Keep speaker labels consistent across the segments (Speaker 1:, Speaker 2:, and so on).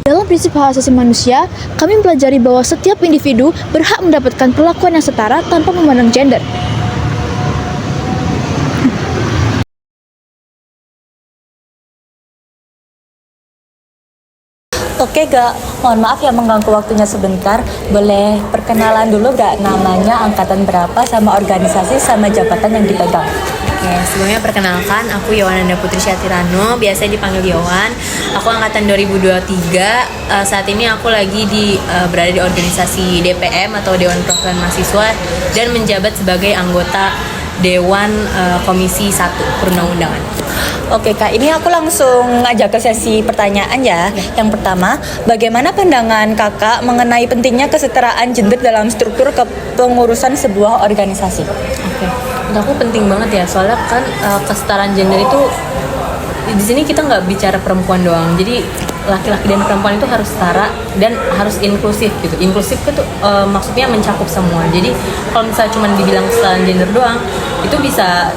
Speaker 1: Dalam prinsip hak asasi manusia, kami mempelajari bahwa setiap individu berhak mendapatkan perlakuan yang setara tanpa memandang gender.
Speaker 2: Oke Kak, mohon maaf ya mengganggu waktunya sebentar. Boleh perkenalan dulu gak namanya, angkatan berapa, sama organisasi, sama jabatan yang dipegang?
Speaker 3: Oke, sebelumnya perkenalkan, aku Yowananda Putri Syatirano, biasa dipanggil Yowan. Aku angkatan 2023. Saat ini aku lagi berada di organisasi DPM atau Dewan Perwakilan Mahasiswa dan menjabat sebagai anggota Dewan Komisi 1 Perundang-undangan.
Speaker 2: Oke Kak, ini aku langsung ngajak ke sesi pertanyaan ya. Yang pertama, bagaimana pandangan Kakak mengenai pentingnya kesetaraan gender dalam struktur kepengurusan sebuah organisasi?
Speaker 3: Oke, menurut aku penting banget ya, soalnya kan kesetaraan gender itu di sini kita nggak bicara perempuan doang, jadi laki-laki dan perempuan itu harus setara dan harus inklusif gitu. Inklusif itu maksudnya mencakup semua. Jadi kalau misalnya cuma dibilang kesetaraan gender doang, itu bisa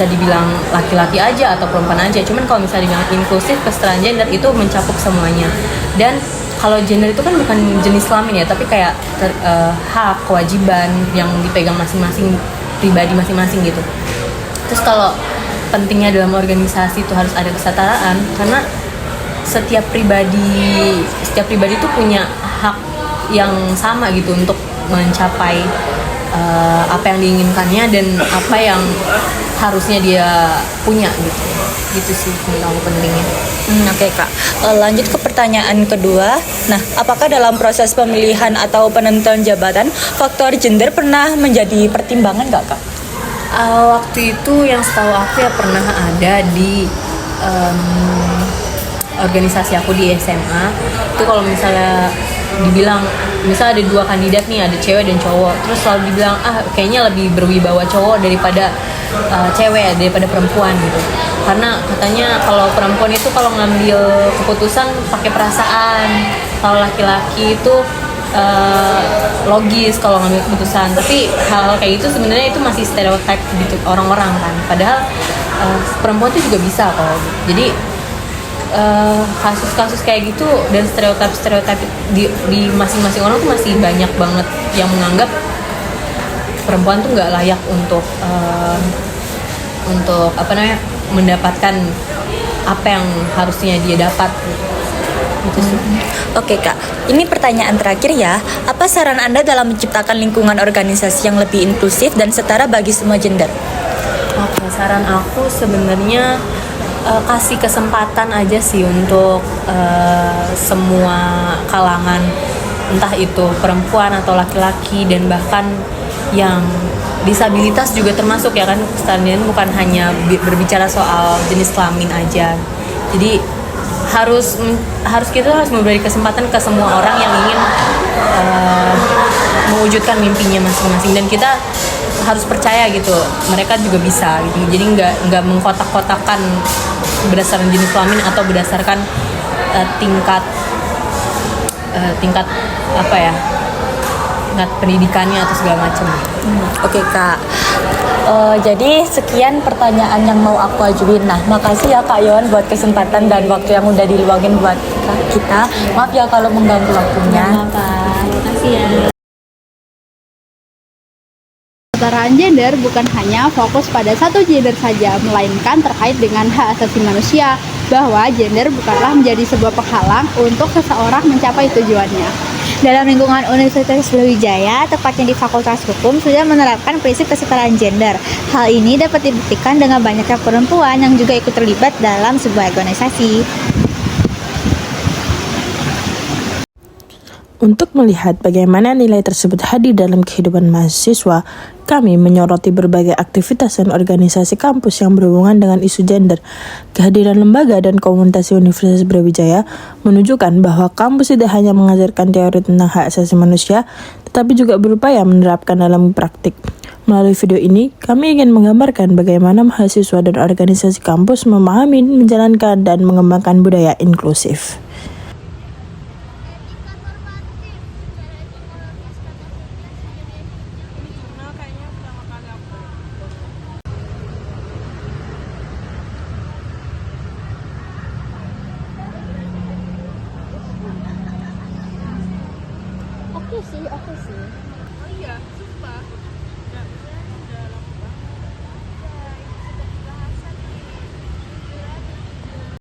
Speaker 3: dibilang laki-laki aja atau perempuan aja. Cuman kalau misalnya dibilang inklusif, kesetaraan gender itu mencakup semuanya. Dan kalau gender itu kan bukan jenis kelamin ya, tapi kayak hak, kewajiban yang dipegang masing-masing pribadi masing-masing gitu. Terus kalau pentingnya dalam organisasi itu harus ada kesetaraan, karena setiap pribadi itu punya hak yang sama gitu untuk mencapai apa yang diinginkannya dan apa yang harusnya dia punya gitu sih menurut aku pentingnya.
Speaker 2: Oke Kak, lanjut ke pertanyaan kedua. Nah, apakah dalam proses pemilihan atau penentuan jabatan faktor gender pernah menjadi pertimbangan nggak Kak?
Speaker 3: Waktu itu yang setahu aku ya pernah ada di organisasi aku di SMA. Itu kalau misalnya dibilang, misalnya ada dua kandidat nih, ada cewek dan cowok, terus selalu dibilang kayaknya lebih berwibawa cowok daripada cewek, daripada perempuan gitu. Karena katanya kalau perempuan itu kalau ngambil keputusan pakai perasaan, kalau laki-laki itu logis kalau ngambil keputusan. Tapi hal kayak gitu sebenarnya itu masih stereotip gitu orang-orang kan. Padahal perempuan itu juga bisa kok. Jadi kasus-kasus kayak gitu dan stereotip di masing-masing orang tuh masih banyak banget yang menganggap perempuan tuh nggak layak untuk mendapatkan apa yang harusnya dia dapat gitu sih.
Speaker 2: Oke Kak, ini pertanyaan terakhir ya. Apa saran Anda dalam menciptakan lingkungan organisasi yang lebih inklusif dan setara bagi semua gender?
Speaker 3: Oke, saran aku sebenarnya kasih kesempatan aja sih untuk semua kalangan, entah itu perempuan atau laki-laki dan bahkan yang disabilitas juga termasuk ya kan. Kesetaraan bukan hanya berbicara soal jenis kelamin aja. Jadi kita harus memberi kesempatan ke semua orang yang ingin mewujudkan mimpinya masing-masing, dan kita harus percaya gitu mereka juga bisa gitu. Jadi nggak mengkotak-kotakan berdasarkan jenis kelamin atau berdasarkan tingkat pendidikannya atau segala macam.
Speaker 2: Oke Kak, jadi sekian pertanyaan yang mau aku ajuin. Nah, makasih ya Kak Yon buat kesempatan dan waktu yang udah diluangin buat kita. Maaf ya kalau mengganggu waktunya.
Speaker 3: Makasih ya.
Speaker 1: Kesetaraan gender bukan hanya fokus pada satu gender saja, melainkan terkait dengan hak asasi manusia, bahwa gender bukanlah menjadi sebuah penghalang untuk seseorang mencapai tujuannya. Dalam lingkungan Universitas Brawijaya, tepatnya di Fakultas Hukum, sudah menerapkan prinsip kesetaraan gender. Hal ini dapat dibuktikan dengan banyaknya perempuan yang juga ikut terlibat dalam sebuah organisasi.
Speaker 4: Untuk melihat bagaimana nilai tersebut hadir dalam kehidupan mahasiswa, kami menyoroti berbagai aktivitas dan organisasi kampus yang berhubungan dengan isu gender. Kehadiran lembaga dan komunitas Universitas Brawijaya menunjukkan bahwa kampus tidak hanya mengajarkan teori tentang hak asasi manusia, tetapi juga berupaya menerapkan dalam praktik. Melalui video ini, kami ingin menggambarkan bagaimana mahasiswa dan organisasi kampus memahami, menjalankan, dan mengembangkan budaya inklusif.
Speaker 1: Oke sih.
Speaker 5: Oh iya, sumpah.